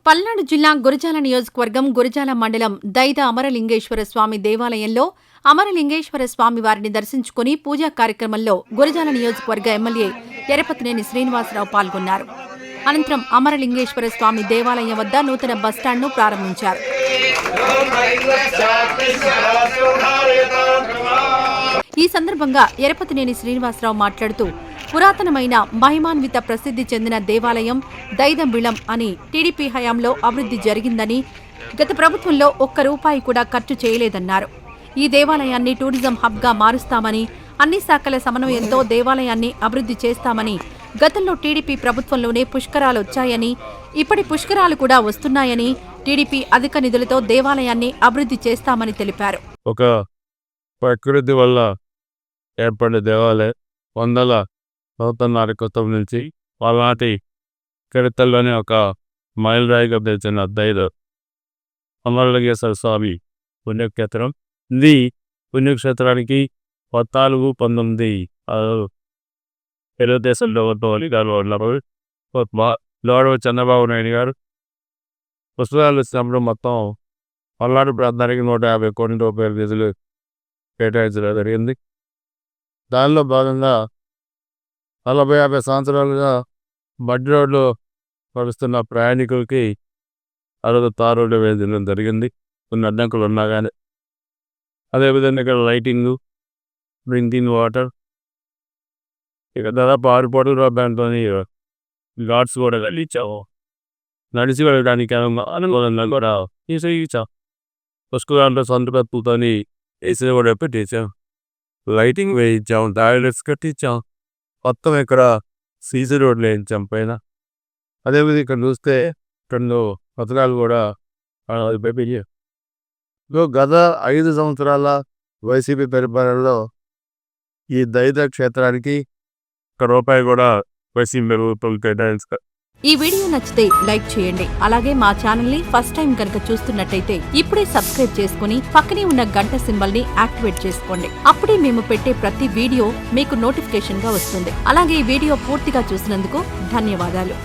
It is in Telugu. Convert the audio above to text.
పల్నాడు జిల్లా గురజాల నియోజకవర్గం గురజాల మండలం దైద అమరలింగేశ్వర స్వామి దేవాలయంలో అమరలింగేశ్వర స్వామి వారిని దర్శించుకుని పూజా కార్యక్రమంలో గురజాల నియోజకవర్గ ఎమ్మెల్యే ఎరపతినేని శ్రీనివాసరావు పాల్గొన్నారు. అనంతరం అమరలింగేశ్వర స్వామి దేవాలయం వద్ద నూతన బస్టాండ్ను ప్రారంభించారు. ఈ సందర్భంగా ఎరపతినేని శ్రీనివాసరావు మాట్లాడుతూ పురాతనమైన మహిమాన్విత ప్రసిద్ధి చెందిన దేవాలయం దైదంబిళం అని టీడీపీ హయాంలో అభివృద్ధి జరిగిందని, గత ప్రభుత్వంలో ఒక్క రూపాయి కూడా ఖర్చు చేయలేదన్నారు. ఈ దేవాలయాన్ని టూరిజం హబ్గా మారుస్తామని, అన్ని శాఖల సమన్వయంతో దేవాలయాన్ని అభివృద్ధి చేస్తామని, గతంలో టీడీపీ ప్రభుత్వంలోనే పుష్కరాలు వచ్చాయని, ఇప్పటి పుష్కరాలు కూడా వస్తున్నాయని, టీడీపీ అధిక నిధులతో దేవాలయాన్ని అభివృద్ధి చేస్తామని తెలిపారు. ఒక ప్రకృతి వల్ల ఏర్పడే దేవాలయం వందల సంవత్సరాల క్రితం నుంచి అలాంటి చరిత్రలోనే ఒక మైలురాయిగా తెలిసిన దైద అమరలింగేశ్వర స్వామి పుణ్యక్షేత్రం. ఇది పుణ్యక్షేత్రానికి 14-19 తెలుగుదేశంలో ఉన్నప్పుడు లోడవ చంద్రబాబు నాయుడు గారు పుస్తకాలు ఇచ్చినప్పుడు మొత్తం పల్నాడు ప్రాంతానికి 150 కోట్ల రూపాయల నిధులు కేటాయించడం జరిగింది. దానిలో భాగంగా 40-50 సంవత్సరాలుగా మడ్డి రోడ్లు నడుస్తున్న ప్రయాణికులకి తారు రోడ్డు వేయడం జరిగింది. కొన్ని అడ్డంకులు ఉన్నా కానీ, అదేవిధంగా ఇక్కడ లైటింగు, డ్రింకింగ్ వాటర్, ఇక దాదాపు 6 కోట్ల రూపాయలతో ఘాట్స్ కూడా కలిగించాము. నడిచి వెళ్ళడానికి అనుకూలంగా కూడా తీసాం. పుష్కరాల్లో సొంత పెప్పులతో ఏసీ కూడా పెట్టించాం, లైటింగ్ వేయించాం, టాయిలెట్స్ కట్టించాం, మొత్తం ఇక్కడ సీసీ రోడ్లు వేయించాం పైన. అదేవిధంగా ఇక్కడ చూస్తే రెండు పథకాలు కూడా పెట్టాం. గత 5 సంవత్సరాల వైసీపీ పరిపాలనలో ఈ దైద క్షేత్రానికి 1 రూపాయి కూడా వైసీపీ ప్రభుత్వం కేటాయించారు. ఈ వీడియో నచ్చితే లైక్ చేయండి. అలాగే మా ఛానల్ ని ఫస్ట్ టైం కనుక చూస్తున్నట్టయితే ఇప్పుడే సబ్స్క్రైబ్ చేసుకుని పక్కనే ఉన్న గంట సింబల్ ని యాక్టివేట్ చేసుకోండి. అప్పుడే మేము పెట్టే ప్రతి వీడియో మీకు నోటిఫికేషన్ గా వస్తుంది. అలాగే ఈ వీడియో పూర్తిగా చూసినందుకు ధన్యవాదాలు.